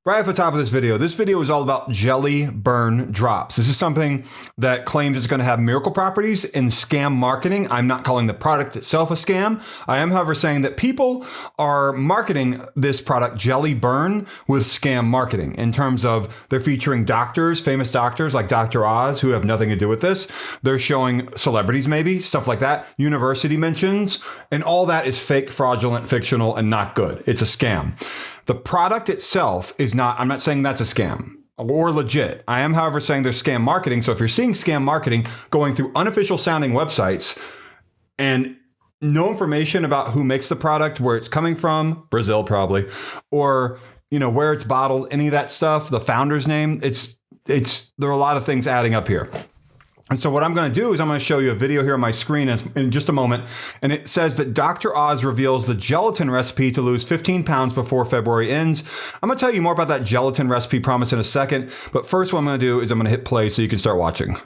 Right at the top of this video is all about JellyBurn drops. This is something that claims it's going to have miracle properties in scam marketing. I'm not calling the product itself a scam. I am, however, saying that people are marketing this product, JellyBurn, with scam marketing in terms of they're featuring doctors, famous doctors like Dr. Oz, who have nothing to do with this. They're showing celebrities, maybe, stuff like that, university mentions, and all that is fake, fraudulent, fictional, and not good. It's a scam. The product itself is not, I'm not saying that's a scam or legit. I am, however, saying there's scam marketing. So if you're seeing scam marketing going through unofficial sounding websites and no information about who makes the product, where it's coming from, Brazil probably, or where it's bottled, any of that stuff, the founder's name, there are a lot of things adding up here. And so what I'm going to do is I'm going to show you a video here on my screen in just a moment. And it says that Dr. Oz reveals the gelatin recipe to lose 15 pounds before February ends. I'm going to tell you more about that gelatin recipe promise in a second. But first, what I'm going to do is I'm going to hit play so you can start watching.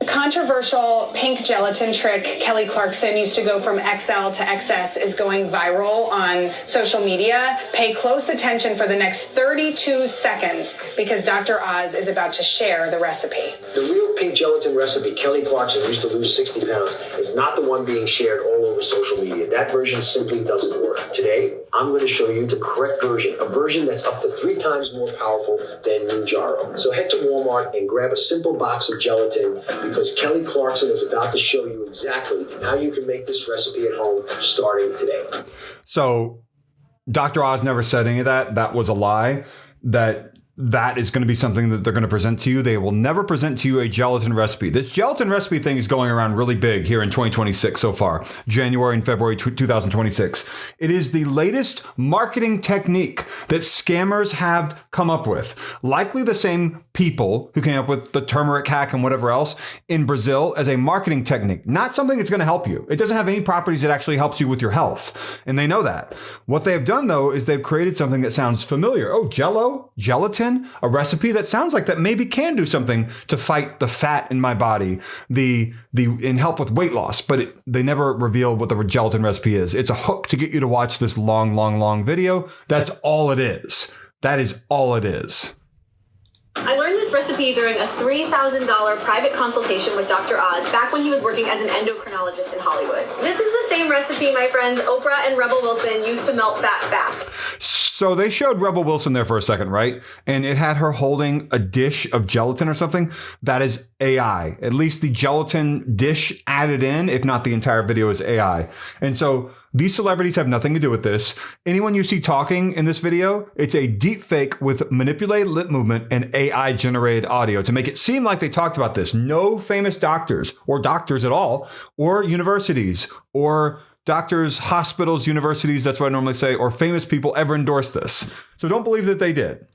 The controversial pink gelatin trick Kelly Clarkson used to go from XL to XS is going viral on social media. Pay close attention for the next 32 seconds because Dr. Oz is about to share the recipe. The real pink gelatin recipe Kelly Clarkson used to lose 60 pounds is not the one being shared all over social media. That version simply doesn't work. Today, I'm going to show you the correct version, a version that's up to 3 times more powerful than Ninjaro. So head to Walmart and grab a simple box of gelatin because Kelly Clarkson is about to show you exactly how you can make this recipe at home starting today. So Dr. Oz never said any of that. That was a lie. That is going to be something that they're going to present to you. They will never present to you a gelatin recipe. This gelatin recipe thing is going around really big here in 2026 so far, January and February 2026. It is the latest marketing technique that scammers have come up with. Likely the same people who came up with the turmeric hack and whatever else in Brazil as a marketing technique, not something that's going to help you. It doesn't have any properties that actually helps you with your health. And they know that. What they have done, though, is they've created something that sounds familiar. Oh, gelatin, a recipe that sounds like that maybe can do something to fight the fat in my body, and help with weight loss. But they never reveal what the gelatin recipe is. It's a hook to get you to watch this long video. That's all it is. That is all it is. I learned this recipe during a $3,000 private consultation with Dr. Oz back when he was working as an endocrinologist in Hollywood. This is the same recipe my friends Oprah and Rebel Wilson used to melt fat fast. So they showed Rebel Wilson there for a second, right? And it had her holding a dish of gelatin or something. That is AI. At least the gelatin dish added in, if not the entire video, is AI. And so these celebrities have nothing to do with this. Anyone you see talking in this video, it's a deep fake with manipulated lip movement and AI generated audio to make it seem like they talked about this. No famous doctors or doctors at all, or universities or doctors, hospitals, universities, that's what I normally say, or famous people ever endorse this. So don't believe that they did.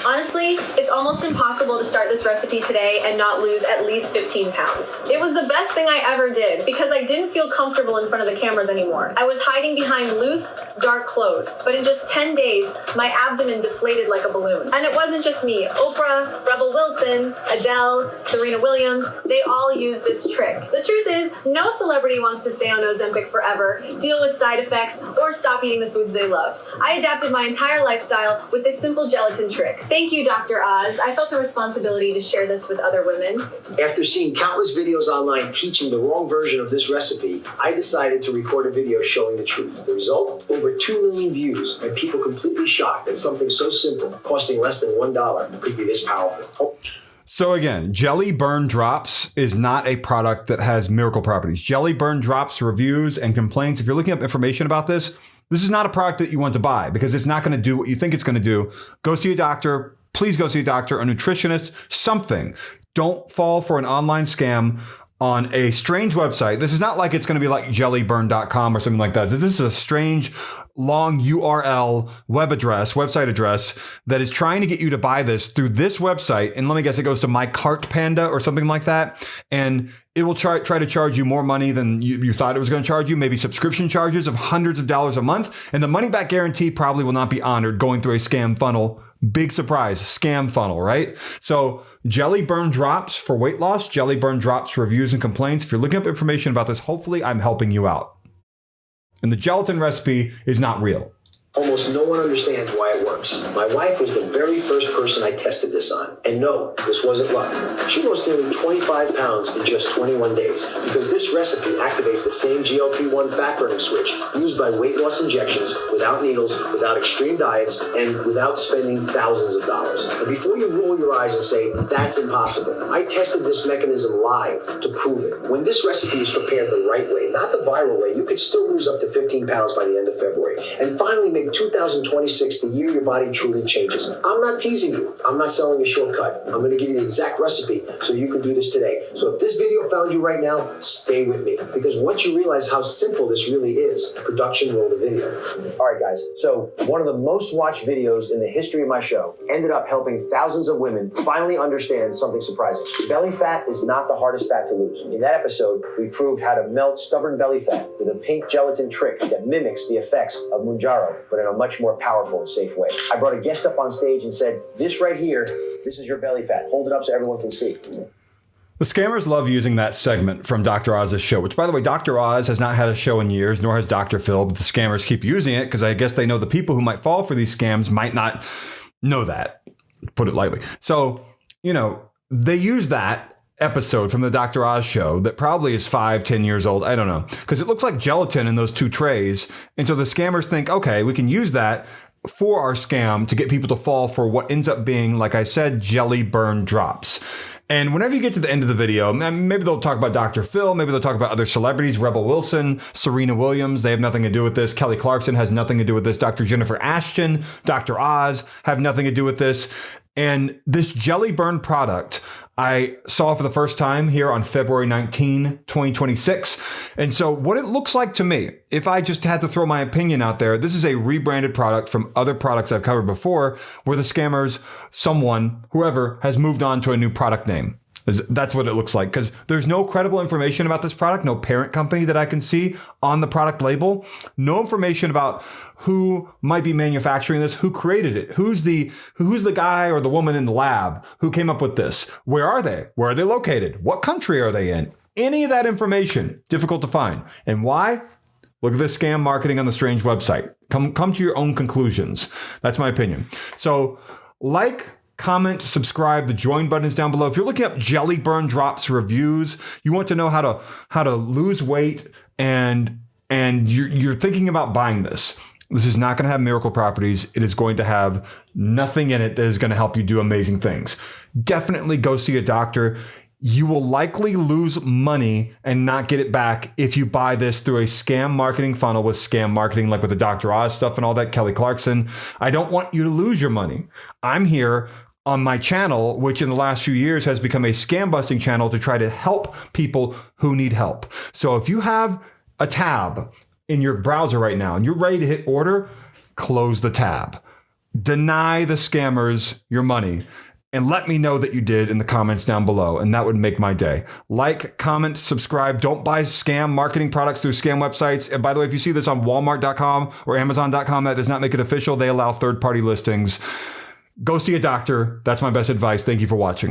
Honestly, it's almost impossible to start this recipe today and not lose at least 15 pounds. It was the best thing I ever did because I didn't feel comfortable in front of the cameras anymore. I was hiding behind loose, dark clothes, but in just 10 days, my abdomen deflated like a balloon. And it wasn't just me. Oprah, Rebel Wilson, Adele, Serena Williams, they all used this trick. The truth is, no celebrity wants to stay on Ozempic forever, deal with side effects, or stop eating the foods they love. I adapted my entire lifestyle with this simple gelatin trick. Thank you, Dr. Oz. I felt a responsibility to share this with other women. After seeing countless videos online teaching the wrong version of this recipe, I decided to record a video showing the truth. The result? Over 2 million views and people completely shocked that something so simple, costing less than $1, could be this powerful. So again, JellyBurn Drops is not a product that has miracle properties. JellyBurn Drops reviews and complaints. If you're looking up information about this is not a product that you want to buy because it's not going to do what you think it's going to do. Go see a doctor. Please go see a doctor, a nutritionist, something. Don't fall for an online scam on a strange website. This is not like it's going to be like jellyburn.com or something like that. This is a strange, long URL website address that is trying to get you to buy this through this website. And let me guess, it goes to MyCartPanda or something like that. And it will try to charge you more money than you thought it was going to charge you, maybe subscription charges of hundreds of dollars a month. And the money back guarantee probably will not be honored going through a scam funnel. Big surprise, scam funnel, right? So JellyBurn Drops for weight loss, JellyBurn Drops reviews and complaints. If you're looking up information about this, hopefully I'm helping you out. And the gelatin recipe is not real. Almost no one understands why it works. My wife was the very first person I tested this on. And no, this wasn't luck. She lost nearly 25 pounds in just 21 days because this recipe activates the same GLP-1 fat burning switch used by weight loss injections without needles, without extreme diets, and without spending thousands of dollars. And before you roll your eyes and say, that's impossible, I tested this mechanism live to prove it. When this recipe is prepared the right way, not the viral way, you could still lose up to 15 pounds by the end of February and finally make 2026 the year your body truly changes. I'm not teasing you. I'm not selling a shortcut. I'm going to give you the exact recipe so you can do this today. So if this video found you right now, stay with me, because once you realize how simple this really is, production roll the video. All right, guys. So one of the most watched videos in the history of my show ended up helping thousands of women finally understand something surprising. Belly fat is not the hardest fat to lose. In that episode, we proved how to melt stubborn belly fat with a pink gelatin trick that mimics the effects of Mounjaro, but in a much more powerful and safe way. I brought a guest up on stage and said, this right here, this is your belly fat. Hold it up so everyone can see. The scammers love using that segment from Dr. Oz's show, which, by the way, Dr. Oz has not had a show in years, nor has Dr. Phil, but the scammers keep using it because I guess they know the people who might fall for these scams might not know that, to put it lightly. So, they use that episode from the Dr. Oz show that probably is 5-10 years old. I don't know, because it looks like gelatin in those two trays. And so the scammers think, okay, we can use that for our scam to get people to fall for what ends up being, like I said, JellyBurn drops. And whenever you get to the end of the video, maybe they'll talk about Dr. Phil, maybe they'll talk about other celebrities, Rebel Wilson, Serena Williams, they have nothing to do with this. Kelly Clarkson has nothing to do with this. Dr. Jennifer Ashton, Dr. Oz have nothing to do with this. And this JellyBurn product, I saw for the first time here on February 19, 2026. And so what it looks like to me, if I just had to throw my opinion out there, this is a rebranded product from other products I've covered before where the scammers, whoever has moved on to a new product name. That's what it looks like, because there's no credible information about this product, no parent company that I can see on the product label, no information about who might be manufacturing this, who created it, who's the guy or the woman in the lab who came up with this, where are they located, what country are they in, any of that information, difficult to find. And why? Look at this scam marketing on the strange website. Come to your own conclusions. That's my opinion. So comment, subscribe, the join button is down below. If you're looking up JellyBurn drops reviews, you want to know how to lose weight and you're thinking about buying this. This is not going to have miracle properties. It is going to have nothing in it that is going to help you do amazing things. Definitely go see a doctor. You will likely lose money and not get it back if you buy this through a scam marketing funnel with scam marketing, like with the Dr. Oz stuff and all that, Kelly Clarkson. I don't want you to lose your money. I'm here on my channel, which in the last few years has become a scam busting channel to try to help people who need help. So if you have a tab in your browser right now and you're ready to hit order, close the tab. Deny the scammers your money. And let me know that you did in the comments down below, and that would make my day. Like, comment, subscribe. Don't buy scam marketing products through scam websites. And by the way, if you see this on Walmart.com or Amazon.com, that does not make it official. They allow third-party listings. Go see a doctor. That's my best advice. Thank you for watching.